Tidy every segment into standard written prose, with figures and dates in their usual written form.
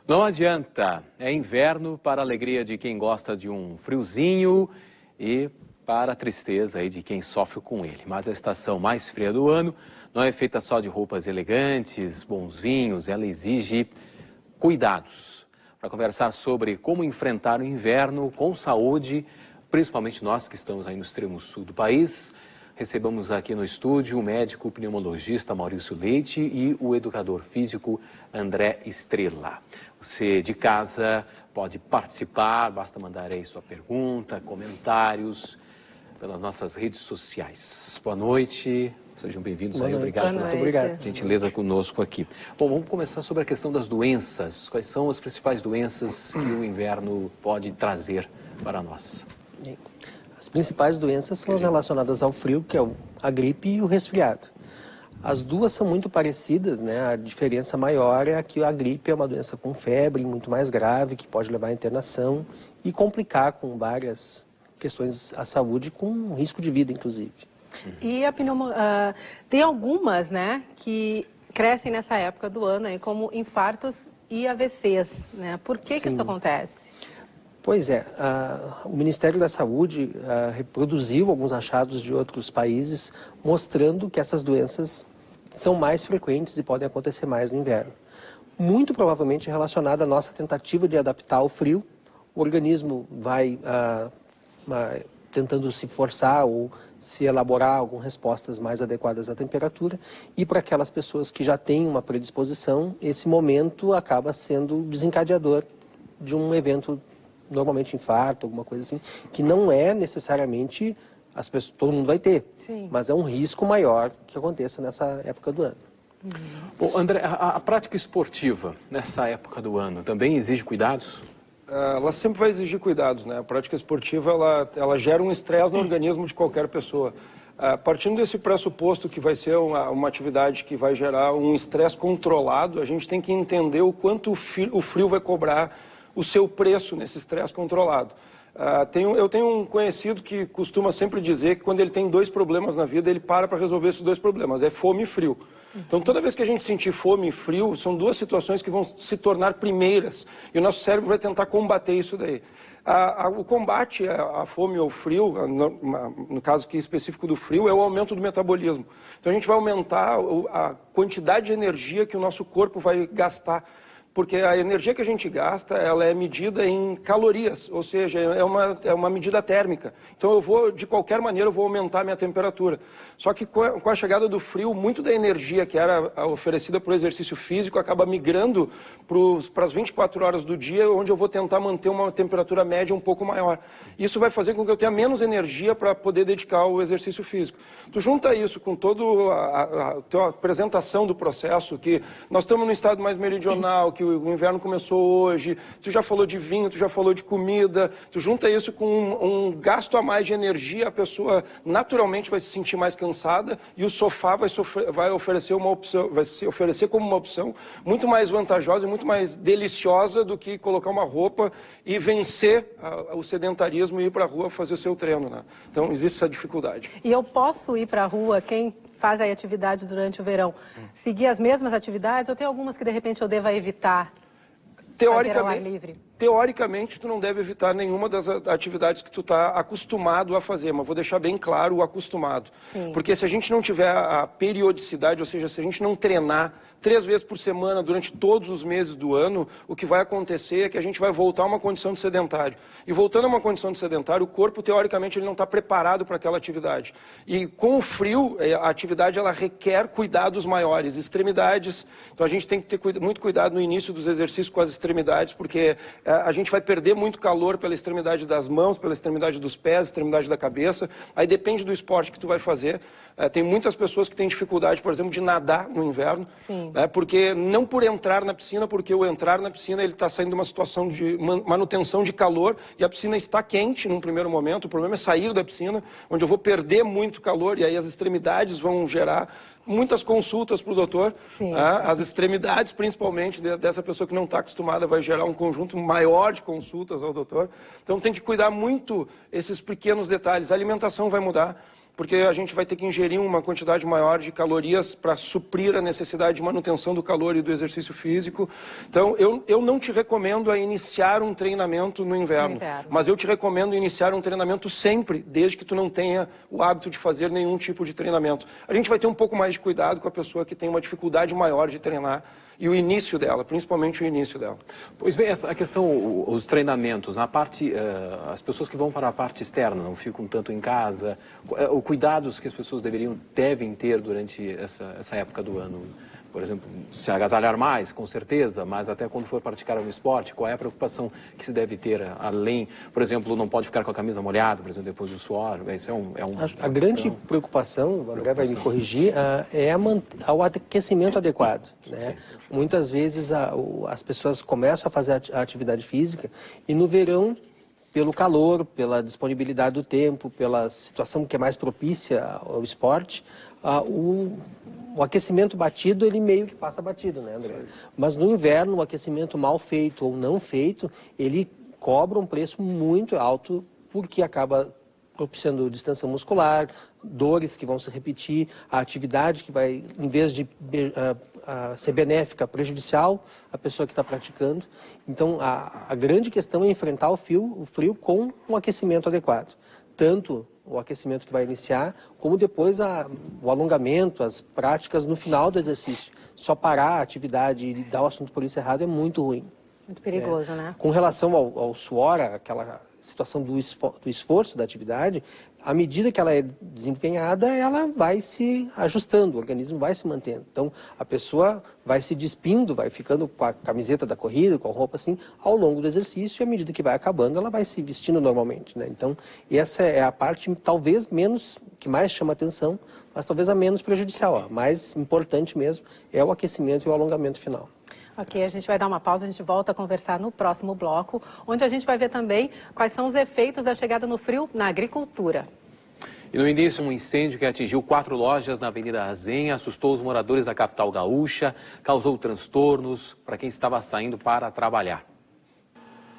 Não adianta, é inverno para a alegria de quem gosta de um friozinho e para a tristeza aí de quem sofre com ele. Mas a estação mais fria do ano não é feita só de roupas elegantes, bons vinhos, ela exige cuidados. Para conversar sobre como enfrentar o inverno com saúde, principalmente nós que estamos aí no extremo sul do país, recebemos aqui no estúdio o médico pneumologista Maurício Leite e o educador físico André Estrela. Você de casa pode participar, basta mandar aí sua pergunta, comentários pelas nossas redes sociais. Boa noite, sejam bem-vindos aí, obrigado pela gentileza conosco aqui. Bom, vamos começar sobre a questão das doenças. Quais são as principais doenças que o inverno pode trazer para nós? As principais doenças são as relacionadas ao frio, que é a gripe e o resfriado. As duas são muito parecidas, né? A diferença maior é que a gripe é uma doença com febre, muito mais grave, que pode levar à internação e complicar com várias questões à saúde, com risco de vida, inclusive. E a tem algumas, né, que crescem nessa época do ano, aí, como infartos e AVCs, né? Por que isso acontece? Pois é, o Ministério da Saúde reproduziu alguns achados de outros países, mostrando que essas doenças são mais frequentes e podem acontecer mais no inverno. Muito provavelmente relacionada à nossa tentativa de adaptar ao frio, o organismo vai tentando se forçar ou se elaborar algumas respostas mais adequadas à temperatura, e para aquelas pessoas que já têm uma predisposição, esse momento acaba sendo desencadeador de um evento, normalmente infarto, alguma coisa assim, que não é necessariamente todo mundo vai ter, mas é um risco maior que aconteça nessa época do ano. Bom, André, a prática esportiva nessa época do ano também exige cuidados? Ela sempre vai exigir cuidados, né? A prática esportiva, ela gera um estresse no organismo de qualquer pessoa. Partindo desse pressuposto que vai ser uma atividade que vai gerar um estresse controlado, a gente tem que entender o quanto o frio vai cobrar o seu preço nesse estresse controlado. Eu tenho um conhecido que costuma sempre dizer que quando ele tem dois problemas na vida, ele para resolver esses dois problemas, é fome e frio. Então, toda vez que a gente sentir fome e frio, são duas situações que vão se tornar primeiras, e o nosso cérebro vai tentar combater isso daí. O combate à fome ou frio, no caso aqui específico do frio, é o aumento do metabolismo. Então, a gente vai aumentar a quantidade de energia que o nosso corpo vai gastar, porque a energia que a gente gasta, ela é medida em calorias, ou seja, é uma medida térmica. Então, de qualquer maneira, eu vou aumentar a minha temperatura. Só que com a chegada do frio, muito da energia que era oferecida para o exercício físico acaba migrando para as 24 horas do dia, onde eu vou tentar manter uma temperatura média um pouco maior. Isso vai fazer com que eu tenha menos energia para poder dedicar ao exercício físico. Tu junta isso com toda a apresentação do processo, que nós estamos no estado mais meridional, que o inverno começou hoje, tu já falou de vinho, tu já falou de comida, tu junta isso com um gasto a mais de energia, a pessoa naturalmente vai se sentir mais cansada e o sofá vai oferecer uma opção, vai se oferecer como uma opção muito mais vantajosa e muito mais deliciosa do que colocar uma roupa e vencer o sedentarismo e ir para a rua fazer o seu treino, né? Então existe essa dificuldade. E eu posso ir para a rua, quem faz aí atividades durante o verão, seguir as mesmas atividades ou tem algumas que de repente eu deva evitar? Teoricamente, tu não deve evitar nenhuma das atividades que tu está acostumado a fazer, mas vou deixar bem claro o acostumado. Porque se a gente não tiver a periodicidade, ou seja, se a gente não treinar 3 vezes por semana durante todos os meses do ano, o que vai acontecer é que a gente vai voltar a uma condição de sedentário. E voltando a uma condição de sedentário, o corpo, teoricamente, ele não está preparado para aquela atividade. E com o frio, a atividade ela requer cuidados maiores, extremidades. Então a gente tem que ter muito cuidado no início dos exercícios com as extremidades, porque a gente vai perder muito calor pela extremidade das mãos, pela extremidade dos pés, extremidade da cabeça. Aí depende do esporte que tu vai fazer. Tem muitas pessoas que têm dificuldade, por exemplo, de nadar no inverno. Porque não por entrar na piscina, porque o entrar na piscina ele está saindo de uma situação de manutenção de calor e a piscina está quente num primeiro momento. O problema é sair da piscina, onde eu vou perder muito calor e aí as extremidades vão gerar muitas consultas para o doutor. As extremidades, principalmente, dessa pessoa que não está acostumada, vai gerar um conjunto maior de consultas ao doutor. Então tem que cuidar muito esses pequenos detalhes. A alimentação vai mudar. porque a gente vai ter que ingerir uma quantidade maior de calorias para suprir a necessidade de manutenção do calor e do exercício físico. Então, eu não te recomendo a iniciar um treinamento no inverno, mas eu te recomendo iniciar um treinamento sempre, desde que tu não tenha o hábito de fazer nenhum tipo de treinamento. A gente vai ter um pouco mais de cuidado com a pessoa que tem uma dificuldade maior de treinar e o início dela, principalmente o início dela. Pois bem, a questão, os treinamentos, na parte, as pessoas que vão para a parte externa, não ficam tanto em casa, os cuidados que as pessoas devem ter durante essa época do ano. Por exemplo, se agasalhar mais, com certeza, mas até quando for praticar um esporte, qual é a preocupação que se deve ter além, por exemplo, não pode ficar com a camisa molhada, por exemplo, depois do suor, isso A grande preocupação, o André vai me corrigir, é o aquecimento adequado, né? Muitas vezes as pessoas começam a fazer a atividade física e no verão, pelo calor, pela disponibilidade do tempo, pela situação que é mais propícia ao esporte, o aquecimento batido, ele meio que passa batido, né, André? Mas no inverno, o aquecimento mal feito ou não feito, ele cobra um preço muito alto, porque acaba propiciando distensão muscular, dores que vão se repetir, a atividade que vai, em vez de ser benéfica, prejudicial à pessoa que está praticando. Então, a grande questão é enfrentar o frio com um aquecimento adequado. Tanto o aquecimento que vai iniciar, como depois o alongamento, as práticas no final do exercício. Só parar a atividade e dar o assunto por encerrado é muito ruim. Muito perigoso, né? Com relação ao suor, aquela situação do esforço da atividade, à medida que ela é desempenhada, ela vai se ajustando, o organismo vai se mantendo. Então, a pessoa vai se despindo, vai ficando com a camiseta da corrida, com a roupa assim, ao longo do exercício, e à medida que vai acabando, ela vai se vestindo normalmente, né? Então, essa é a parte talvez menos, que mais chama atenção, mas talvez a menos prejudicial. A mais importante mesmo é o aquecimento e o alongamento final. Ok, a gente vai dar uma pausa, a gente volta a conversar no próximo bloco, onde a gente vai ver também quais são os efeitos da chegada no frio na agricultura. E no início, um incêndio que atingiu 4 lojas na Avenida Azenha, assustou os moradores da capital gaúcha, causou transtornos para quem estava saindo para trabalhar.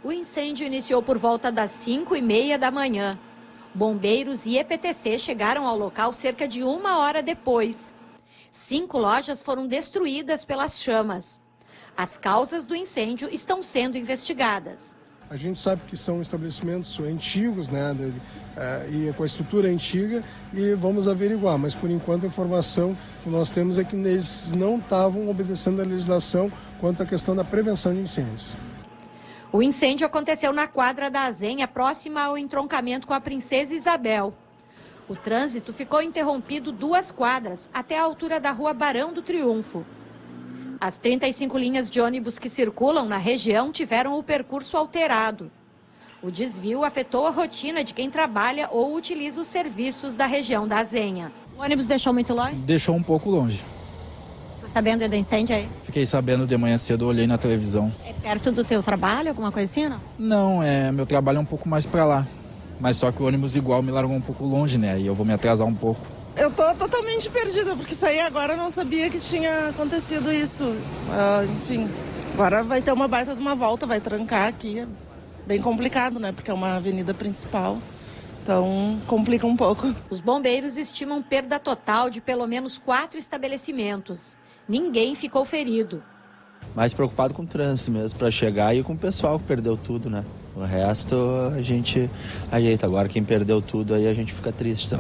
O incêndio iniciou por volta das 5h30 da manhã. Bombeiros e EPTC chegaram ao local cerca de 1 hora depois. 5 lojas foram destruídas pelas chamas. As causas do incêndio estão sendo investigadas. A gente sabe que são estabelecimentos antigos, né, e com a estrutura antiga, e vamos averiguar. Mas, por enquanto, a informação que nós temos é que eles não estavam obedecendo a legislação quanto à questão da prevenção de incêndios. O incêndio aconteceu na quadra da Azenha, próxima ao entroncamento com a Princesa Isabel. O trânsito ficou interrompido 2 quadras, até a altura da rua Barão do Triunfo. As 35 linhas de ônibus que circulam na região tiveram o percurso alterado. O desvio afetou a rotina de quem trabalha ou utiliza os serviços da região da Azenha. O ônibus deixou muito longe? Deixou um pouco longe. Ficou sabendo do incêndio aí? Fiquei sabendo de manhã cedo, olhei na televisão. É perto do teu trabalho, alguma coisa assim, não? Não, meu trabalho é um pouco mais pra lá. Mas só que o ônibus igual me largou um pouco longe, né? E eu vou me atrasar um pouco. Eu tô totalmente perdida, porque saí agora, eu não sabia que tinha acontecido isso. Enfim, agora vai ter uma baita de uma volta, vai trancar aqui. É bem complicado, né? Porque é uma avenida principal, então complica um pouco. Os bombeiros estimam perda total de pelo menos 4 estabelecimentos. Ninguém ficou ferido. Mais preocupado com o trânsito mesmo, para chegar e com o pessoal que perdeu tudo, né? O resto a gente ajeita. Agora quem perdeu tudo aí a gente fica triste, só.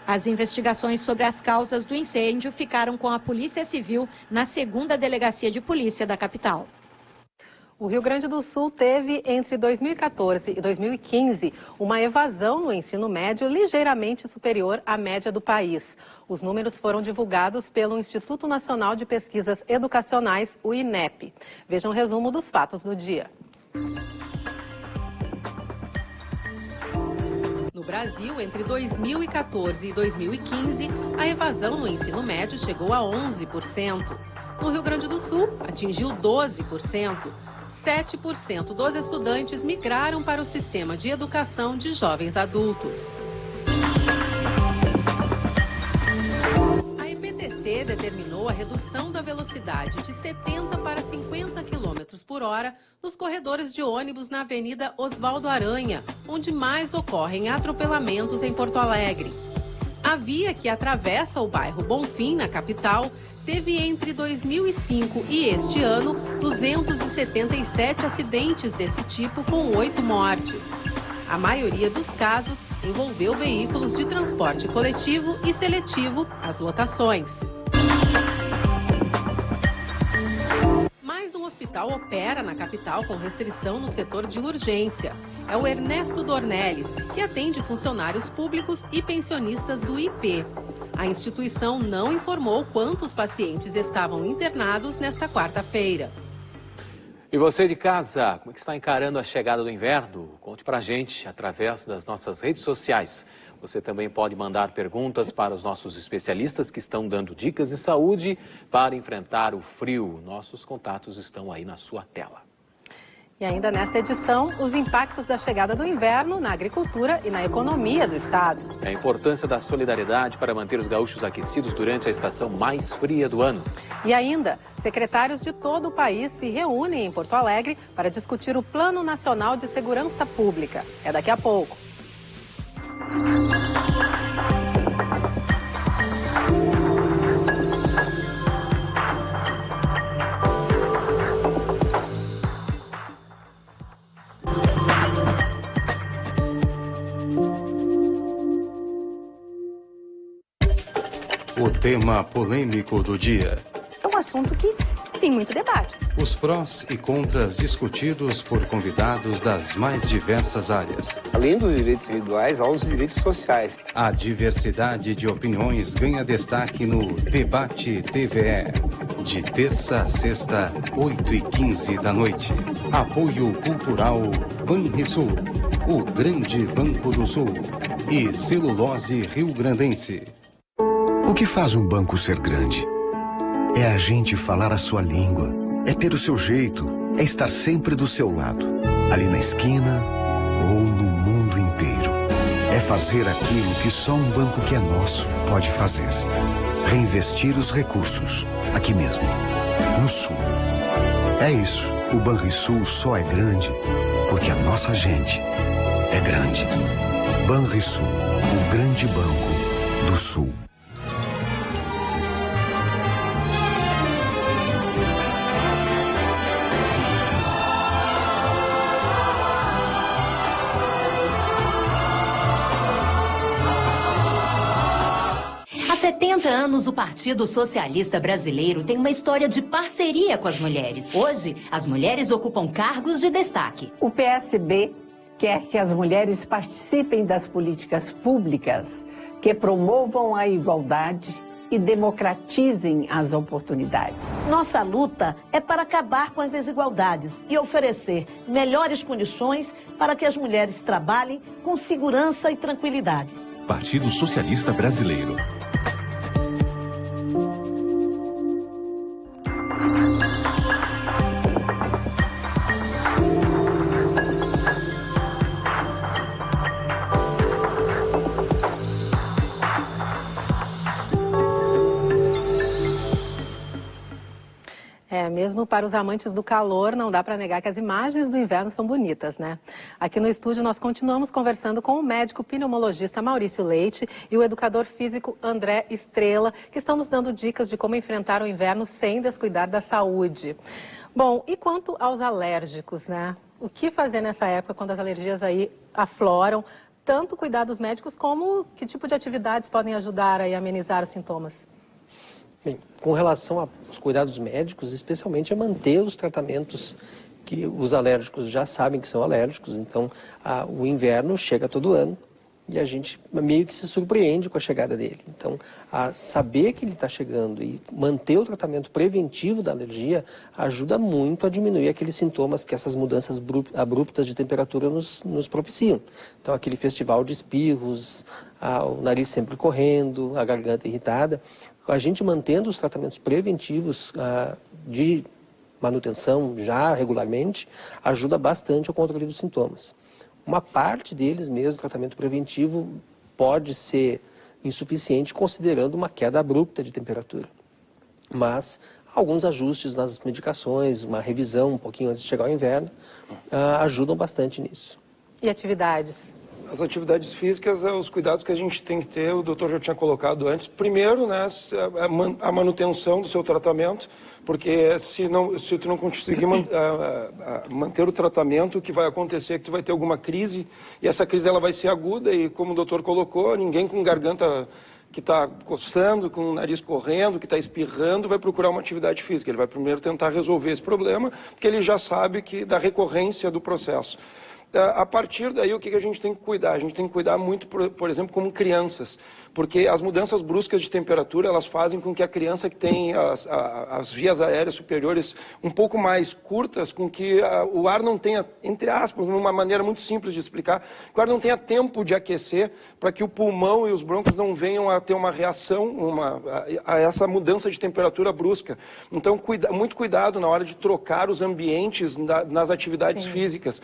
As investigações sobre as causas do incêndio ficaram com a Polícia Civil na 2ª Delegacia de Polícia da capital. O Rio Grande do Sul teve, entre 2014 e 2015, uma evasão no ensino médio ligeiramente superior à média do país. Os números foram divulgados pelo Instituto Nacional de Pesquisas Educacionais, o INEP. Vejam um resumo dos fatos do dia. No Brasil, entre 2014 e 2015, a evasão no ensino médio chegou a 11%. No Rio Grande do Sul, atingiu 12%. 7% dos estudantes migraram para o sistema de educação de jovens adultos. A EPTC determinou a redução da velocidade de 70 para 50 km por hora nos corredores de ônibus na Avenida Osvaldo Aranha, onde mais ocorrem atropelamentos em Porto Alegre. A via que atravessa o bairro Bonfim, na capital, teve entre 2005 e este ano 277 acidentes desse tipo com 8 mortes. A maioria dos casos envolveu veículos de transporte coletivo e seletivo às lotações. Mais um hospital opera na capital com restrição no setor de urgência. É o Ernesto Dornelles, que atende funcionários públicos e pensionistas do IP. A instituição não informou quantos pacientes estavam internados nesta quarta-feira. E você de casa, como é que está encarando a chegada do inverno? Conte pra gente através das nossas redes sociais. Você também pode mandar perguntas para os nossos especialistas que estão dando dicas de saúde para enfrentar o frio. Nossos contatos estão aí na sua tela. E ainda nesta edição, os impactos da chegada do inverno na agricultura e na economia do estado. A importância da solidariedade para manter os gaúchos aquecidos durante a estação mais fria do ano. E ainda, secretários de todo o país se reúnem em Porto Alegre para discutir o Plano Nacional de Segurança Pública. É daqui a pouco. O tema polêmico do dia. É um assunto que tem muito debate. Os prós e contras discutidos por convidados das mais diversas áreas. Além dos direitos individuais, há os direitos sociais. A diversidade de opiniões ganha destaque no Debate TVE. De terça a sexta, 8h15 da noite. Apoio Cultural Banrisul, o grande Banco do Sul. E Celulose Rio-Grandense. O que faz um banco ser grande? É a gente falar a sua língua, é ter o seu jeito, é estar sempre do seu lado, ali na esquina ou no mundo inteiro. É fazer aquilo que só um banco que é nosso pode fazer. Reinvestir os recursos, aqui mesmo, no Sul. É isso, o Banrisul só é grande porque a nossa gente é grande. Banrisul, o grande banco do Sul. Há 70 anos, o Partido Socialista Brasileiro tem uma história de parceria com as mulheres. Hoje, as mulheres ocupam cargos de destaque. O PSB quer que as mulheres participem das políticas públicas que promovam a igualdade e democratizem as oportunidades. Nossa luta é para acabar com as desigualdades e oferecer melhores condições para que as mulheres trabalhem com segurança e tranquilidade. Partido Socialista Brasileiro. Mesmo para os amantes do calor, não dá para negar que as imagens do inverno são bonitas, né? Aqui no estúdio nós continuamos conversando com o médico pneumologista Maurício Leite e o educador físico André Estrela, que estão nos dando dicas de como enfrentar o inverno sem descuidar da saúde. Bom, e quanto aos alérgicos, né? O que fazer nessa época quando as alergias aí afloram? Tanto cuidar dos médicos como que tipo de atividades podem ajudar aí a amenizar os sintomas? Bem, com relação aos cuidados médicos, especialmente é manter os tratamentos que os alérgicos já sabem que são alérgicos. Então, o inverno chega todo ano e a gente meio que se surpreende com a chegada dele. Então, saber que ele está chegando e manter o tratamento preventivo da alergia ajuda muito a diminuir aqueles sintomas que essas mudanças abruptas de temperatura nos propiciam. Então, aquele festival de espirros, o nariz sempre correndo, a garganta irritada. A gente mantendo os tratamentos preventivos de manutenção já regularmente, ajuda bastante ao controle dos sintomas. Uma parte deles mesmo, tratamento preventivo, pode ser insuficiente considerando uma queda abrupta de temperatura. Mas alguns ajustes nas medicações, uma revisão um pouquinho antes de chegar ao inverno, ajudam bastante nisso. E atividades? As atividades físicas, os cuidados que a gente tem que ter, o doutor já tinha colocado antes. Primeiro, né, a manutenção do seu tratamento, porque se tu não conseguir manter o tratamento, o que vai acontecer é que tu vai ter alguma crise, e essa crise ela vai ser aguda, e como o doutor colocou, ninguém com garganta que está coçando, com o nariz correndo, que está espirrando, vai procurar uma atividade física. Ele vai primeiro tentar resolver esse problema, porque ele já sabe da recorrência do processo. A partir daí, o que a gente tem que cuidar? A gente tem que cuidar muito, por exemplo, como crianças, porque as mudanças bruscas de temperatura, elas fazem com que a criança que tem as vias aéreas superiores um pouco mais curtas, com que o ar não tenha, entre aspas, uma maneira muito simples de explicar, que o ar não tenha tempo de aquecer, para que o pulmão e os brônquios não venham a ter uma reação a essa mudança de temperatura brusca. Então, muito cuidado na hora de trocar os ambientes nas atividades físicas.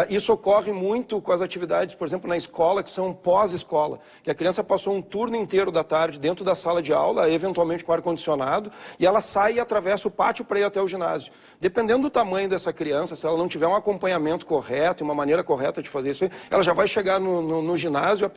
Isso ocorre muito com as atividades, por exemplo, na escola, que são pós-escola, que a criança passou um turno inteiro da tarde dentro da sala de aula, eventualmente com ar-condicionado, e ela sai e atravessa o pátio para ir até o ginásio. Dependendo do tamanho dessa criança, se ela não tiver um acompanhamento correto, uma maneira correta de fazer isso, ela já vai chegar no ginásio